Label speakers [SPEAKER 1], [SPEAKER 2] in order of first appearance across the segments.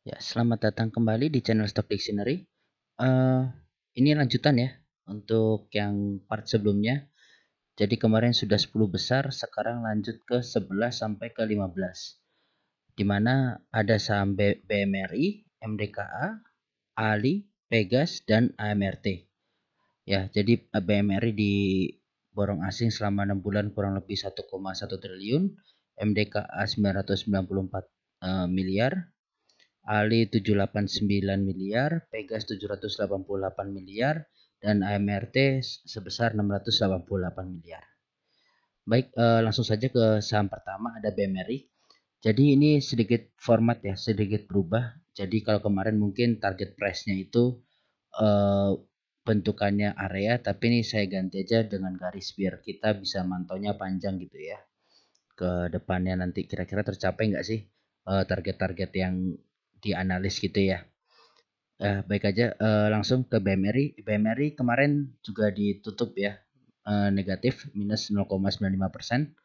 [SPEAKER 1] Ya, selamat datang kembali di channel Stock Dictionary. Eh, ini lanjutan ya untuk yang part sebelumnya. Jadi kemarin sudah 10 besar, sekarang lanjut ke 11 sampai ke 15. Di mana ada saham BMRI, MDKA, ALI, Pegas, dan AMRT. Ya, jadi BMRI di borong asing selama 6 bulan kurang lebih 1,1 triliun, MDKA 994 miliar, Ali 789 miliar, Pegas 788 miliar, dan AMRT sebesar 688 miliar. Baik, langsung saja ke saham pertama, ada BMRI. Jadi ini sedikit format ya, sedikit berubah. Jadi kalau kemarin mungkin target price-nya itu eh, bentukannya area, tapi ini saya ganti aja dengan garis biar kita bisa mantaunya panjang gitu ya. Ke depannya nanti kira-kira tercapai nggak sih target-target yang dianalis gitu ya. Baik aja, langsung ke BMRI. BMRI kemarin juga ditutup ya negatif minus 0,95%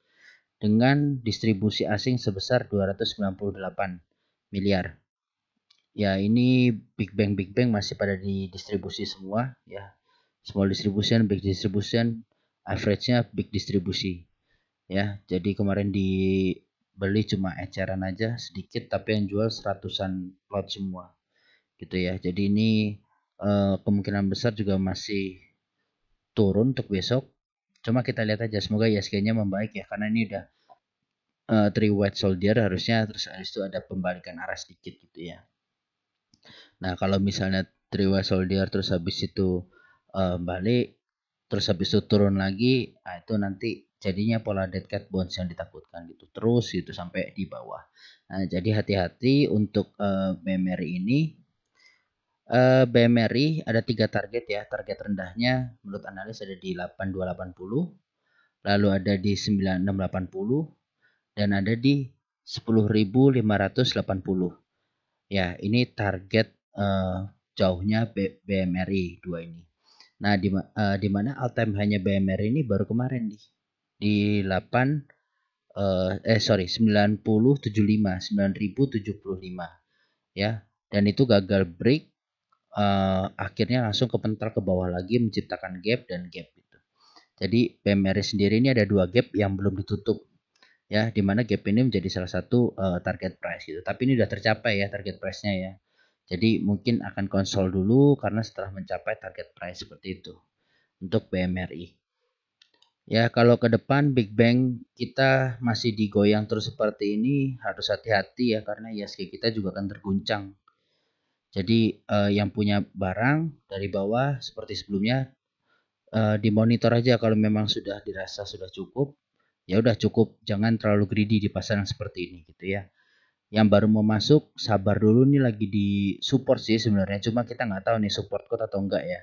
[SPEAKER 1] dengan distribusi asing sebesar 298 miliar. Ya, ini Big Bang masih pada didistribusi semua ya. Small distribution, big distribution, average-nya big distribusi ya. Jadi kemarin dibeli cuma eceran aja sedikit, tapi yang jual seratusan lot semua gitu ya. Jadi ini kemungkinan besar juga masih turun untuk besok. Cuma kita lihat aja, semoga ISG-nya membaik ya, karena ini udah three white soldier, harusnya terus habis itu ada pembalikan arah sedikit gitu ya. Nah, kalau misalnya three white soldier terus habis itu balik, terus habis itu turun lagi, nah itu nanti jadinya pola dead cat bounce yang ditakutkan gitu terus gitu sampai di bawah. Nah, jadi hati-hati untuk BMRI ini. BMRI ada 3 target ya. Target rendahnya menurut analis ada di 8280, lalu ada di 9680, dan ada di 10.580. Ya, ini target jauhnya BMRI dua ini. Nah, di mana all time hanya BMRI ini baru kemarin nih di 9075 ya. Dan itu gagal break, akhirnya langsung kepental ke bawah lagi menciptakan gap dan gap gitu. Jadi BMRI sendiri ini ada 2 gap yang belum ditutup ya, di mana gap ini menjadi salah satu target price gitu. Tapi ini sudah tercapai ya target price-nya ya. Jadi mungkin akan konsol dulu karena setelah mencapai target price seperti itu untuk BMRI. Ya, kalau ke depan Big Bang kita masih digoyang terus seperti ini, harus hati-hati ya karena ISG kita juga akan terguncang. Jadi yang punya barang dari bawah seperti sebelumnya dimonitor aja, kalau memang sudah dirasa sudah cukup, ya udah cukup, jangan terlalu greedy di pasar yang seperti ini gitu ya. Yang baru mau masuk sabar dulu, nih lagi di support sih sebenarnya, cuma kita nggak tahu nih support quote atau enggak ya.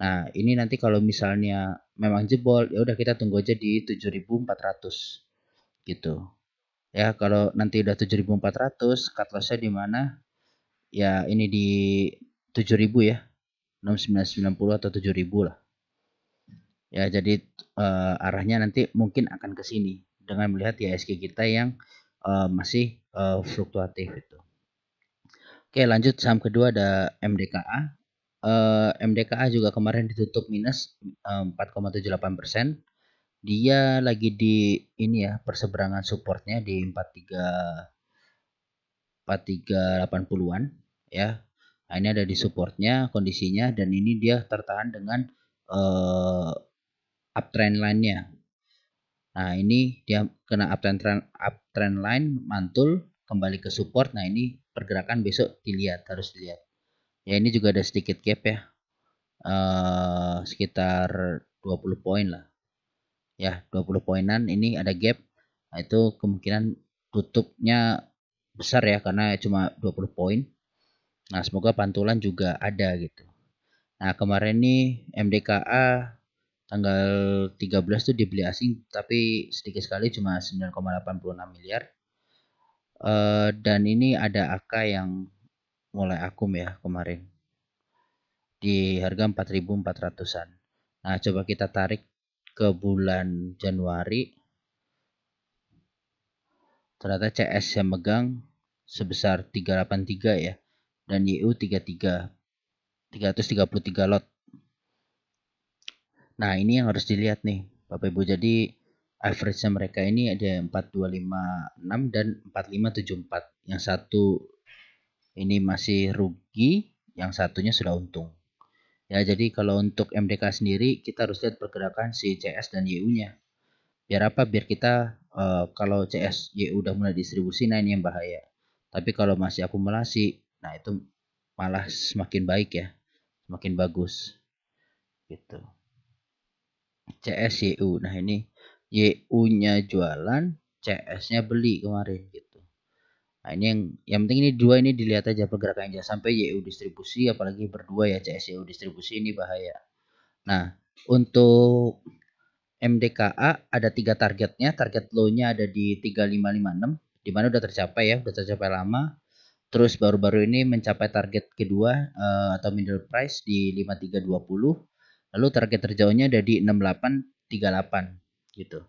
[SPEAKER 1] Nah, ini nanti kalau misalnya memang jebol, ya udah kita tunggu aja di 7.400 gitu. Ya, kalau nanti udah 7.400, cut loss-nya di mana? Ya, ini di 7.000 ya. 6990 atau 7.000 lah. Ya, jadi arahnya nanti mungkin akan ke sini dengan melihat IHSG kita yang masih fluktuatif itu. Oke, lanjut saham kedua ada MDKA. MDKA juga kemarin ditutup minus 4,78%. Dia lagi di ini ya, perseberangan supportnya di 4380-an ya. Nah, ini ada di supportnya kondisinya, dan ini dia tertahan dengan uptrend line-nya. Nah, ini dia kena uptrend line, mantul kembali ke support. Nah, ini pergerakan besok harus dilihat. Ya, ini juga ada sedikit gap ya. Sekitar 20 poin lah. Ya, 20 poinan ini ada gap. Nah, itu kemungkinan tutupnya besar ya karena cuma 20 poin. Nah, semoga pantulan juga ada gitu. Nah, kemarin nih MDKA tanggal 13 tuh dibeli asing tapi sedikit sekali, cuma 9,86 miliar. Dan ini ada AK yang mulai akum ya kemarin di harga 4.400-an. Nah, coba kita tarik ke bulan Januari. Ternyata CS yang megang sebesar 383 ya, dan YU 333 lot. Nah, ini yang harus dilihat nih Bapak Ibu. Jadi average-nya mereka ini ada 4256 dan 4574. Yang satu ini masih rugi, yang satunya sudah untung. Ya, jadi kalau untuk MDK sendiri kita harus lihat pergerakan si CS dan YU-nya. Biar apa? Biar kita kalau CS YU udah mulai distribusi, nah ini yang bahaya. Tapi kalau masih akumulasi, nah itu malah semakin baik ya, semakin bagus gitu. CS YU. Nah, ini YU-nya jualan, CS-nya beli kemarin gitu. Nah, ini yang penting ini dua ini dilihat aja pergerakannya, jangan sampai YU distribusi, apalagi berdua ya, CS YU distribusi, ini bahaya. Nah, untuk MDKA ada 3 targetnya. Target low-nya ada di 3556, di mana udah tercapai ya, udah tercapai lama. Terus baru-baru ini mencapai target kedua atau middle price di 5320. Lalu target terjauhnya ada di 6838 gitu.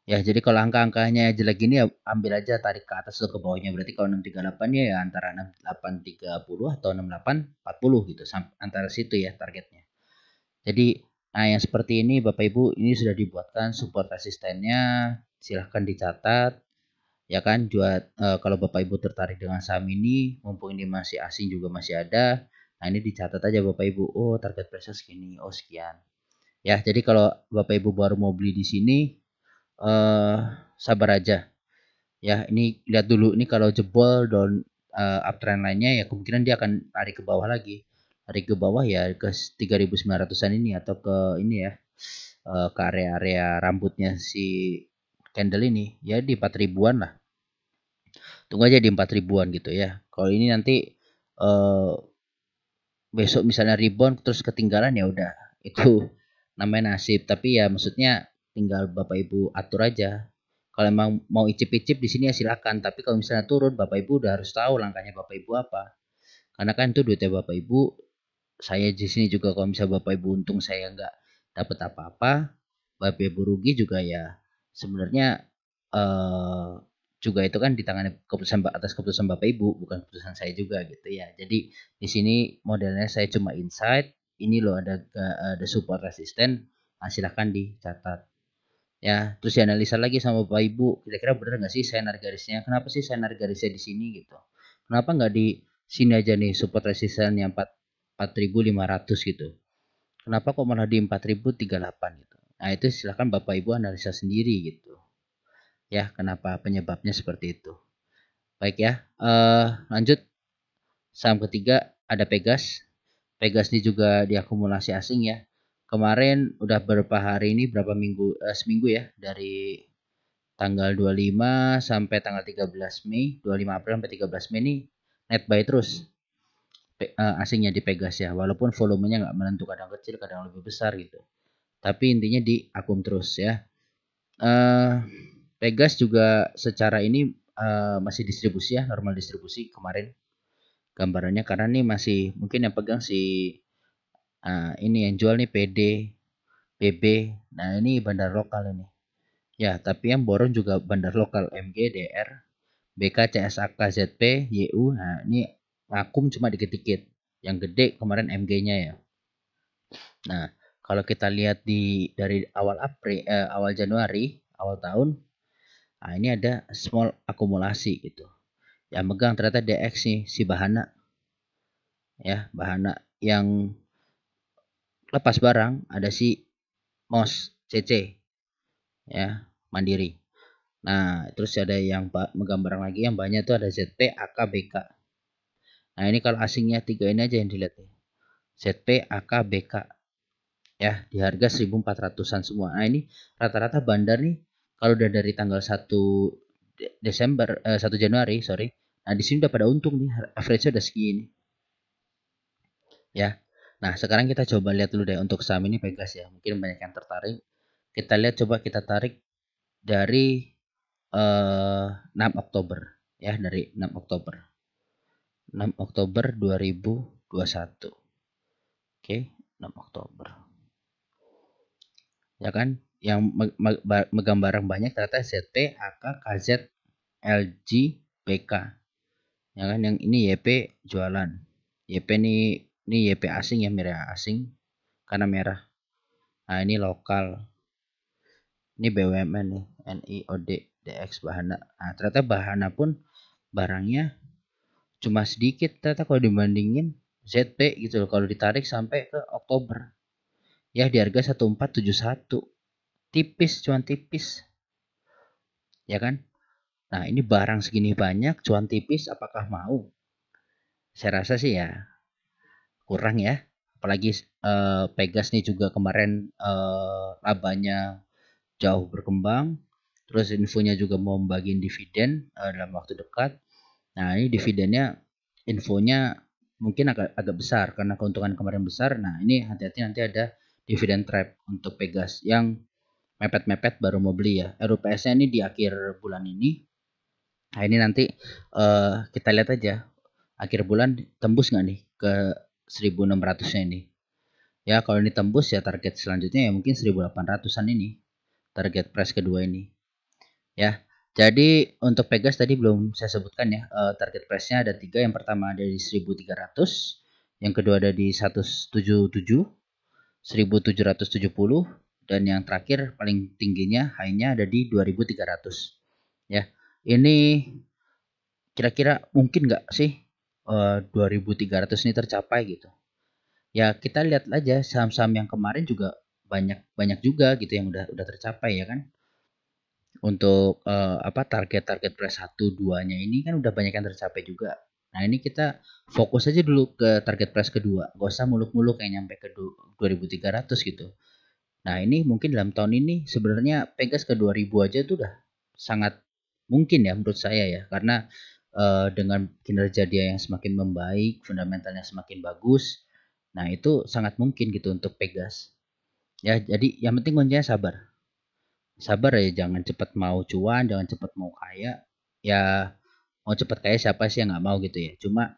[SPEAKER 1] Ya, jadi kalau angka-angkanya jelek gini ya ambil aja, tarik ke atas atau ke bawahnya. Berarti kalau 638 ya antara 6830 atau 6840 gitu. Antara situ ya targetnya. Jadi nah yang seperti ini Bapak Ibu, ini sudah dibuatkan support resistennya. Silahkan dicatat. Ya kan, kalau Bapak Ibu tertarik dengan saham ini, mumpung ini masih asing juga masih ada. Nah, ini dicatat aja Bapak Ibu. Oh, target price segini. Oh, sekian. Ya, jadi kalau Bapak Ibu baru mau beli di sini, sabar aja. Ya, ini lihat dulu ini kalau jebol down uptrend lainnya ya kemungkinan dia akan lari ke bawah lagi. Lari ke bawah ya ke 3.900-an ini atau ke ini ya. Ke area-area rambutnya si candle ini ya di 4.000-an lah. Tunggu aja di 4.000-an gitu ya. Kalau ini nanti besok misalnya rebound terus ketinggalan ya udah itu namanya nasib. Tapi ya maksudnya tinggal Bapak Ibu atur aja. Kalau emang mau icip-icip di sini ya silakan. Tapi kalau misalnya turun Bapak Ibu udah harus tahu langkahnya Bapak Ibu apa. Karena kan itu duitnya Bapak Ibu. Saya di sini juga kalau misalnya Bapak Ibu untung saya nggak dapat apa-apa. Bapak Ibu rugi juga ya sebenarnya eh, juga itu kan di tangan keputusan atas keputusan Bapak Ibu, bukan keputusan saya juga gitu ya. Jadi di sini modelnya saya cuma insight, ini loh ada support resisten, nah, silahkan dicatat. Ya, terus dianalisa lagi sama Bapak Ibu, kira-kira bener nggak sih saya narik garisnya? Kenapa sih saya narik garisnya di sini gitu? Kenapa nggak di sini aja nih support resisten yang 4.500 gitu? Kenapa kok malah di 4.038 gitu? Nah, itu silahkan Bapak Ibu analisa sendiri gitu. Ya, kenapa penyebabnya seperti itu. Baik ya, lanjut saham ketiga ada Pegas. Pegas ini juga diakumulasi asing ya. Kemarin udah beberapa hari ini, berapa minggu, seminggu ya, dari tanggal 25 sampai tanggal 13 Mei, 25 April sampai 13 Mei ini net buy terus asingnya di Pegas ya. Walaupun volumenya nggak menentu, kadang kecil, kadang lebih besar gitu. Tapi intinya di akum terus ya. Pegas juga secara ini masih distribusi ya, normal distribusi kemarin gambarannya, karena nih masih mungkin yang pegang si ini yang jual nih PD, PB. Nah, ini bandar lokal ini. Ya, tapi yang borong juga bandar lokal MG, DR, BK, CSAK, ZP, YU. Nah, ini akum cuma dikit-dikit. Yang gede kemarin MG-nya ya. Nah, kalau kita lihat dari awal Januari, awal tahun, nah ini ada small akumulasi gitu. Yang megang ternyata DX nih, si Bahana. Ya, Bahana yang lepas barang ada si MOS CC ya, Mandiri. Nah, terus ada yang megang barang lagi yang banyak tuh ada ZP, AK, BK. Nah, ini kalau asingnya tiga ini aja yang dilihat nih. ZP, AK, BK. Ya, di harga 1.400-an semua. Nah, ini rata-rata bandar nih kalau udah dari tanggal 1 Desember 1 Januari, sorry. Nah, di sini udah pada untung nih, average-nya udah segini. Ya. Nah, sekarang kita coba lihat dulu deh untuk saham ini Pegas ya. Mungkin banyak yang tertarik. Kita lihat, coba kita tarik dari 6 Oktober ya, dari 6 Oktober. 6 Oktober 2021. Oke, 6 Oktober. Ya kan? Yang megang barang banyak ternyata ZP, AK, KZ, LG, BK. Ya kan, yang ini YP jualan. YP ini YP asing ya, merah asing karena merah. Nah, ini lokal. Ini BUMN nih, NIOD DX Bahana. Nah, ternyata Bahana pun barangnya cuma sedikit ternyata kalau dibandingin ZP gitu loh, kalau ditarik sampai ke Oktober. Ya di harga 1471. Tipis, cuan tipis. Ya kan? Nah, ini barang segini banyak, cuan tipis, apakah mau? Saya rasa sih ya kurang ya. Apalagi Pegas nih juga kemarin labanya jauh berkembang. Terus infonya juga mau membagiin dividen dalam waktu dekat. Nah, ini dividennya infonya mungkin agak besar karena keuntungan kemarin besar. Nah, ini hati-hati nanti ada dividen trap untuk Pegas yang mepet-mepet baru mau beli ya. RUPS-nya ini di akhir bulan ini. Nah, ini nanti kita lihat aja akhir bulan tembus nggak nih ke 1600-nya ini. Ya, kalau ini tembus ya target selanjutnya ya mungkin 1800-an ini. Target price kedua ini. Ya. Jadi untuk Pegas tadi belum saya sebutkan ya, target price-nya ada 3. Yang pertama ada di 1300, yang kedua ada di 177, 1770, dan yang terakhir paling tingginya high-nya ada di 2300. Ya. Ini kira-kira mungkin nggak sih 2300 ini tercapai gitu. Ya kita lihat aja saham-saham yang kemarin juga banyak banyak juga gitu yang udah tercapai ya kan. Untuk target-target price 1 2-nya ini kan udah banyak yang tercapai juga. Nah, ini kita fokus aja dulu ke target price kedua. Gak usah muluk-muluk kayak nyampe ke 2300 gitu. Nah, ini mungkin dalam tahun ini sebenarnya Pegas ke 2000 aja tuh udah sangat mungkin ya menurut saya ya. Karena dengan kinerja dia yang semakin membaik, fundamentalnya semakin bagus. Nah, itu sangat mungkin gitu untuk Pegas. Ya, jadi yang penting kuncinya sabar. Sabar ya, jangan cepat mau cuan, jangan cepat mau kaya. Ya mau cepat kaya siapa sih yang nggak mau gitu ya. Cuma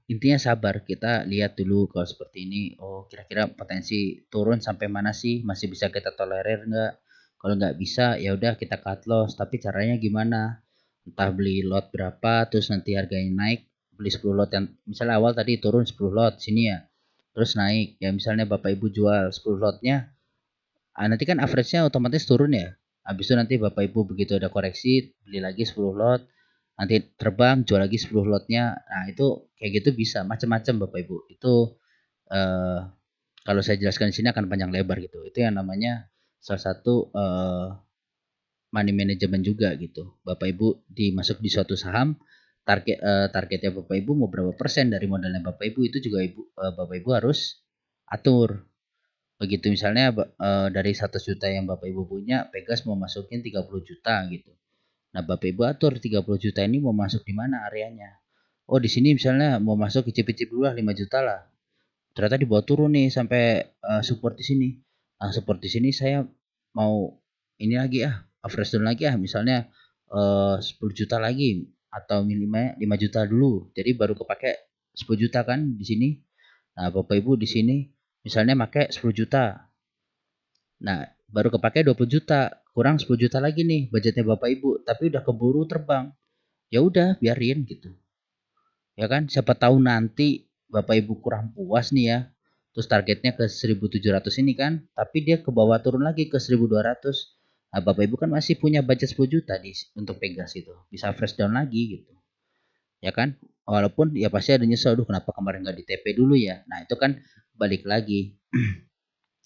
[SPEAKER 1] intinya sabar. Kita lihat dulu kalau seperti ini. Oh kira-kira potensi turun sampai mana sih? Masih bisa kita tolerir nggak? Kalau nggak bisa ya udah kita cut loss. Tapi caranya gimana? Entah beli lot berapa, terus nanti harganya naik. Beli 10 lot yang misalnya awal tadi turun 10 lot sini ya. Terus naik. Ya misalnya Bapak Ibu jual 10 lotnya, nanti kan average-nya otomatis turun ya. Habis itu nanti Bapak Ibu begitu ada koreksi, beli lagi 10 lot, nanti terbang jual lagi 10 lotnya. Nah, itu kayak gitu bisa macam-macam Bapak Ibu. Itu eh, kalau saya jelaskan di sini akan panjang lebar gitu. Itu yang namanya salah satu money management juga gitu. Bapak Ibu dimasuk di suatu saham, targetnya Bapak Ibu mau berapa persen dari modalnya Bapak Ibu, itu juga Bapak Ibu harus atur. Begitu misalnya dari 100 juta yang Bapak Ibu punya, Pegas mau masukin 30 juta gitu. Nah, Bapak Ibu atur 30 juta ini mau masuk di mana areanya. Oh, di sini misalnya mau masuk icip-icip dulu lah 5 juta lah. Ternyata dibawa turun nih sampai support di sini. Nah, support di sini saya mau ini lagi average down lagi misalnya 10 juta lagi atau minimal 5 juta dulu. Jadi baru kepake 10 juta kan di sini. Nah, Bapak Ibu di sini misalnya pakai 10 juta. Nah, baru kepake 20 juta, kurang 10 juta lagi nih budgetnya Bapak Ibu, tapi udah keburu terbang. Ya udah, biarin gitu. Ya kan, siapa tahu nanti Bapak Ibu kurang puas nih ya. Terus targetnya ke 1700 ini kan, tapi dia ke bawah turun lagi ke 1200. Nah, Bapak Ibu kan masih punya budget 10 juta untuk Pegas itu. Bisa fresh down lagi gitu. Ya kan? Walaupun ya pasti ada nyesel, aduh kenapa kemarin nggak di TP dulu ya. Nah, itu kan balik lagi.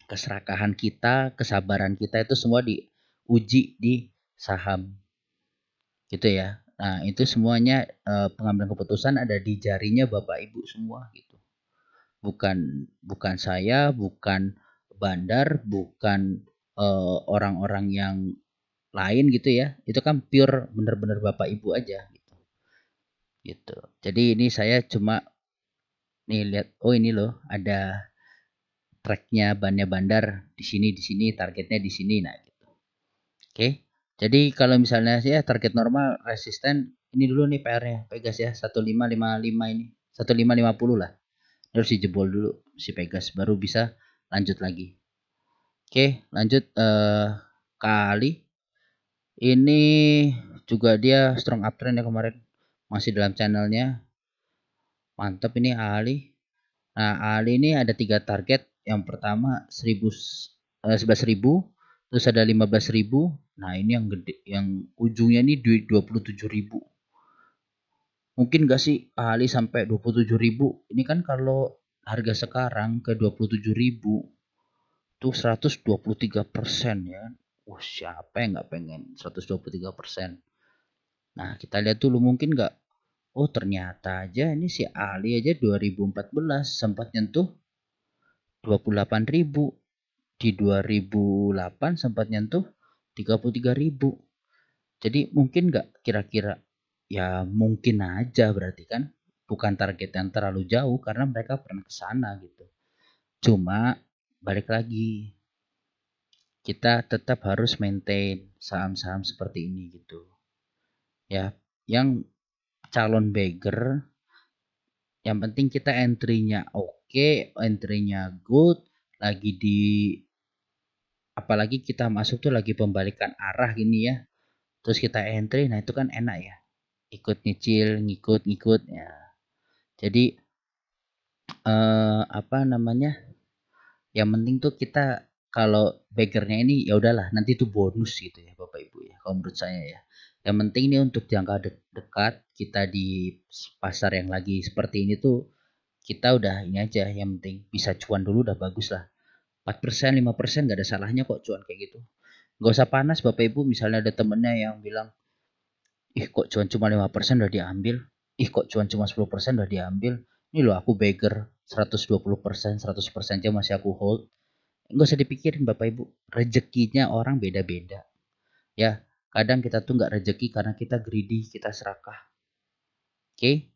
[SPEAKER 1] Keserakahan kita, kesabaran kita itu semua diuji di saham. Gitu ya. Nah, itu semuanya pengambilan keputusan ada di jarinya Bapak Ibu semua gitu. Bukan saya, bukan bandar, bukan orang-orang yang lain gitu ya. Itu kan pure bener-bener Bapak Ibu aja gitu. Gitu. Jadi ini saya cuma nih lihat, oh ini loh ada tracknya bannya bandar di sini targetnya di sini. Nah, gitu. Oke. Jadi kalau misalnya ya target normal resisten ini dulu nih PR-nya Pegas ya 1555 ini. 1550 lah. Harus dijebol dulu si Pegas baru bisa lanjut lagi. Oke, lanjut kali ini juga dia strong uptrend ya kemarin. masih dalam channelnya. Mantap ini Ali. Nah, Ali ini ada 3 target. Yang pertama 11.000, terus ada 15.000. Nah, ini yang gede, yang ujungnya ini 27.000. Mungkin gak sih Ali sampai 27.000? Ini kan kalau harga sekarang ke 27.000 tuh 123% ya. Wah, siapa yang nggak pengen 123%? Nah, kita lihat dulu mungkin nggak. Oh, ternyata aja ini si Ali aja 2014 sempat nyentuh 28.000. Di 2008 sempat nyentuh 33.000. Jadi mungkin nggak kira-kira? Ya mungkin aja berarti kan. Bukan target yang terlalu jauh karena mereka pernah ke sana gitu. Cuma balik lagi, kita tetap harus maintain saham-saham seperti ini gitu. Ya, yang calon beggar, yang penting kita entry-nya oke, entry-nya good, lagi di apalagi kita masuk tuh lagi pembalikan arah gini ya. Terus kita entry, nah itu kan enak ya. Ikut nyicil, ngikut ya. Jadi apa namanya? Yang penting tuh kita kalau beggarnya ini ya udahlah nanti itu bonus gitu ya Bapak Ibu ya. Kalau menurut saya ya. Yang penting ini untuk jangka dekat kita di pasar yang lagi seperti ini tuh kita udah ini aja, yang penting bisa cuan dulu udah bagus lah. 4%, 5% gak ada salahnya kok cuan kayak gitu. Gak usah panas Bapak Ibu, misalnya ada temennya yang bilang, ih kok cuan cuma 5% udah diambil, ih kok cuan cuma 10% udah diambil, ini loh aku beggar 120%, 100% aja masih aku hold. Nggak usah dipikirin Bapak Ibu, rezekinya orang beda-beda. Ya, kadang kita tuh nggak rezeki karena kita greedy, kita serakah. Oke,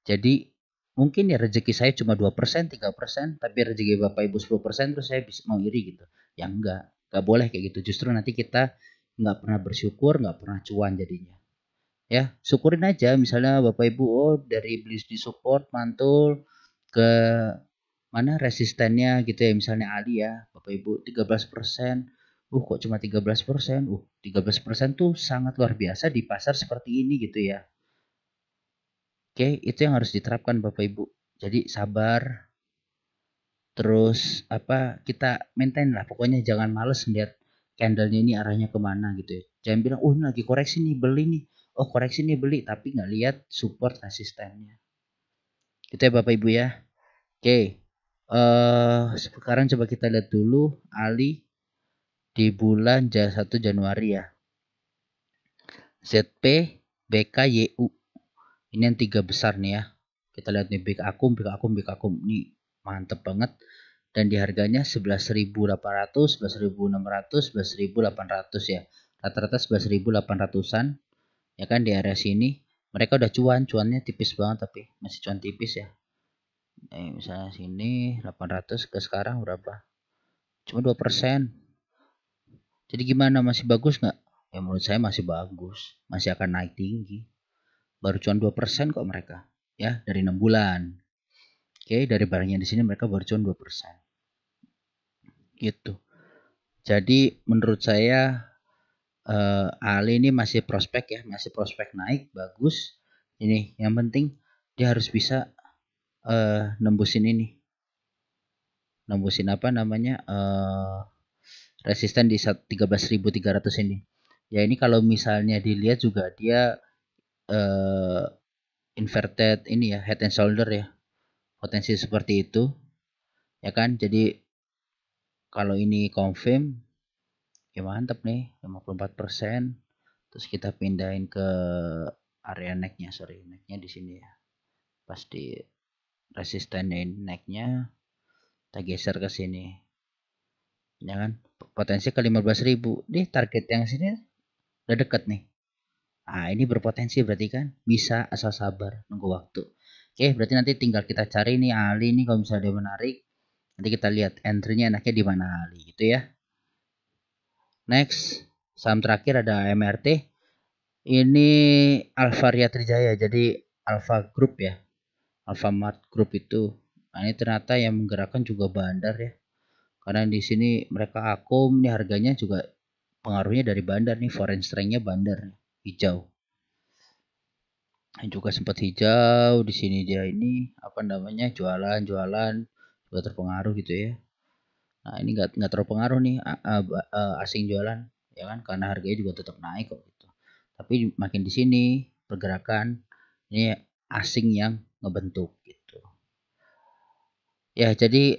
[SPEAKER 1] jadi mungkin ya rezeki saya cuma 2%, 3%, tapi rezeki Bapak Ibu 10%, terus saya bisa mau iri gitu. Ya nggak boleh kayak gitu. Justru nanti kita nggak pernah bersyukur, nggak pernah cuan jadinya. Ya, syukurin aja misalnya Bapak Ibu, oh dari beli di support mantul ke mana resistennya gitu ya, misalnya Ali ya Bapak Ibu 13%. Kok cuma 13%? 13% tuh sangat luar biasa di pasar seperti ini gitu ya. Oke, itu yang harus diterapkan Bapak Ibu. Jadi sabar, terus apa kita maintain lah. Pokoknya jangan males lihat candlenya ini arahnya kemana gitu ya. Jangan bilang, oh ini lagi koreksi nih beli nih. Oh koreksi nih beli, tapi nggak lihat support resistennya. Gitu ya Bapak Ibu ya. Oke, sekarang coba kita lihat dulu Ali di bulan 1 Januari ya. ZP, BK, YU. Ini yang 3 besar nih ya. Kita lihat nih big akum. Ini mantep banget. Dan di harganya 11.800, 11.600, 11.800 ya. Rata-rata 11.800-an. Ya kan di area sini. Mereka udah cuannya tipis banget tapi masih cuan tipis ya. Misalnya sini 800 ke sekarang berapa? Cuma 2%. Jadi gimana, masih bagus nggak? Ya menurut saya masih bagus. Masih akan naik tinggi. Baru cuma 2% kok mereka. Ya, dari 6 bulan. Oke, dari barangnya di sini mereka baru cuma 2%. Gitu. Jadi menurut saya Ali ini masih prospek ya, masih prospek naik, bagus. Ini yang penting dia harus bisa nembusin ini. Nembusin apa namanya? Resisten di 13.300 ini. Ya ini kalau misalnya dilihat juga dia inverted ini ya, head and shoulder ya. Potensi seperti itu. Ya kan? Jadi kalau ini confirm ya mantap nih 54%. Terus kita pindahin ke area necknya, necknya di sini ya. Pas di resistennya necknya kita geser ke sini. Ya kan? Potensi ke 15.000. Nih target yang sini udah deket nih. Nah, ini berpotensi berarti kan bisa, asal sabar nunggu waktu. Oke, berarti nanti tinggal kita cari nih Ali nih kalau misalnya dia menarik. Nanti kita lihat entry-nya enaknya di mana Ali gitu ya. Next, saham terakhir ada MRT. Ini Alvaria Trijaya, jadi Alfa Group ya. Alfamart Group itu. Nah, ini ternyata yang menggerakkan juga bandar ya. Karena di sini mereka akum, nih harganya juga pengaruhnya dari bandar nih, foreign strength-nya bandar hijau. juga sempat hijau. Di sini dia ini apa namanya jualan-jualan juga terpengaruh gitu ya. Nah ini nggak terpengaruh nih asing jualan ya kan karena harganya juga tetap naik kok gitu. Tapi makin di sini pergerakan ini asing yang ngebentuk gitu. Ya jadi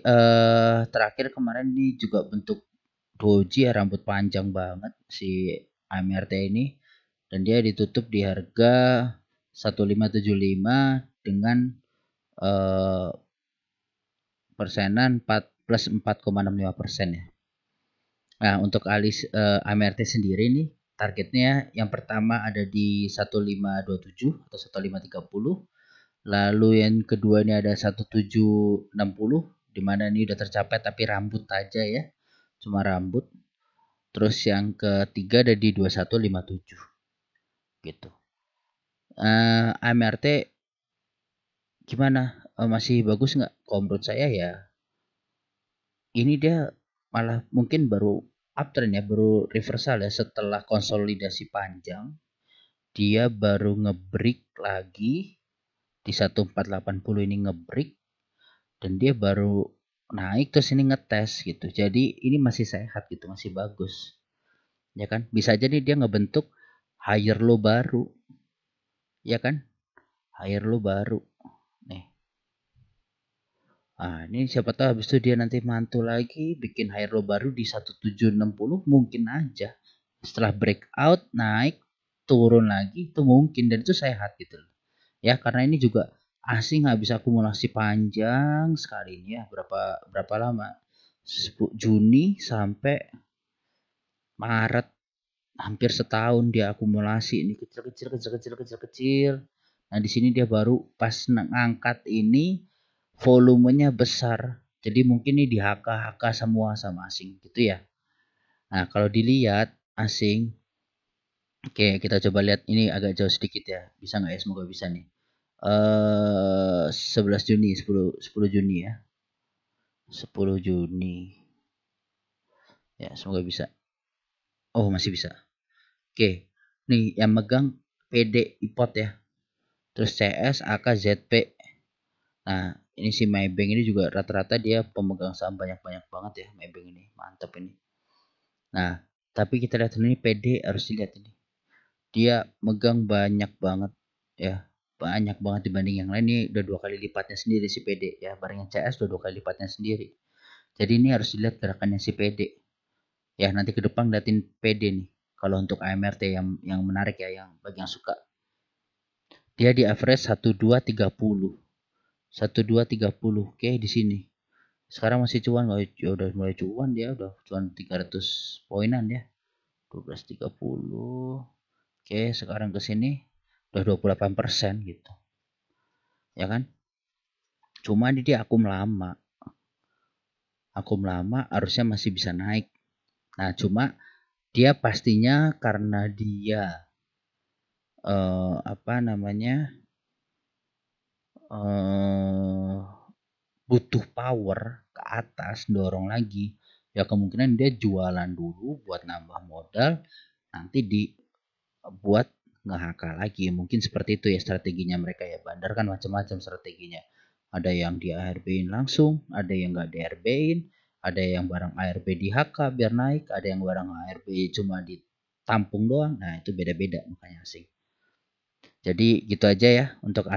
[SPEAKER 1] terakhir kemarin ini juga bentuk doji ya, rambut panjang banget si AMRT ini dan dia ditutup di harga 1575 dengan eh, persenan 4 plus 4,65% ya. Nah, untuk alis AMRT sendiri nih targetnya yang pertama ada di 1527 atau 1530. Lalu yang kedua ini ada 1760 di mana ini udah tercapai tapi rambut aja ya. Cuma rambut. Terus yang ketiga ada di 2157 gitu. AMRT gimana? Masih bagus nggak? Kalau menurut saya ya ini dia malah mungkin baru uptrend ya, baru reversal ya setelah konsolidasi panjang. Dia baru ngebreak lagi di 1480 ini ngebreak dan dia baru naik terus ini ngetes gitu. Jadi ini masih sehat gitu, masih bagus. Ya kan? Bisa aja nih dia ngebentuk higher low baru. Ya kan? Higher low baru. Nih. Ah, ini siapa tahu habis itu dia nanti mantul lagi bikin higher low baru di 1760 mungkin aja. Setelah breakout naik turun lagi itu mungkin dan itu sehat gitu loh. Ya karena ini juga asing habis akumulasi panjang sekali ini ya berapa lama? Juni sampai Maret hampir setahun dia akumulasi ini kecil. Nah di sini dia baru pas ngangkat ini volumenya besar. Jadi mungkin ini di HK semua sama asing gitu ya. Nah kalau dilihat asing, oke kita coba lihat ini agak jauh sedikit ya. Bisa nggak ya? Semoga bisa nih. 11 Juni, 10 Juni ya. 10 Juni. Ya, semoga bisa. Oh, masih bisa. Oke. Nih yang megang PD IPOT ya. Terus CS, AK, ZP. Nah, ini si Maybank ini juga rata-rata dia pemegang saham banyak-banyak banget ya Maybank ini. Mantap ini. Nah, tapi kita lihat ini PD harus dilihat ini. Dia megang banyak banget ya. Banyak banget dibanding yang lain. Ini udah 2 kali lipatnya sendiri si PD ya. Bareng CS udah 2 kali lipatnya sendiri. Jadi ini harus dilihat gerakannya si PD. Ya, nanti ke depan liatin PD nih. Kalau untuk AMRT yang menarik ya, yang bagi yang suka. Dia di average 1230. 1230. Oke, di sini. Sekarang masih cuan kalau ya udah mulai cuan dia udah cuan 300 poinan ya. 1230. Oke, sekarang ke sini udah 28% gitu. Ya kan? Cuma dia akum lama. Akum lama harusnya masih bisa naik. Nah, cuma dia pastinya karena dia apa namanya butuh power ke atas dorong lagi ya kemungkinan dia jualan dulu buat nambah modal nanti dibuat nge-HK lagi mungkin seperti itu ya strateginya mereka ya bandar kan macam-macam strateginya ada yang di ARB-in langsung ada yang nggak di ARB-in ada yang barang ARB di HK biar naik ada yang barang ARB cuma ditampung doang nah itu beda-beda makanya asing. Jadi gitu aja ya untuk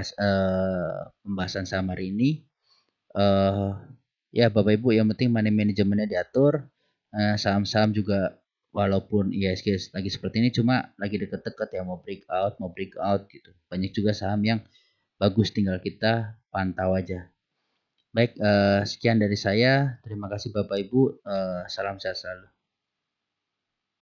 [SPEAKER 1] pembahasan saham hari ini. Ya Bapak Ibu yang penting money manajemennya diatur. Saham-saham juga walaupun IHSG lagi seperti ini cuma lagi deket-deket ya mau breakout gitu. Banyak juga saham yang bagus tinggal kita pantau aja. Baik, sekian dari saya. Terima kasih Bapak Ibu. Salam sehat selalu.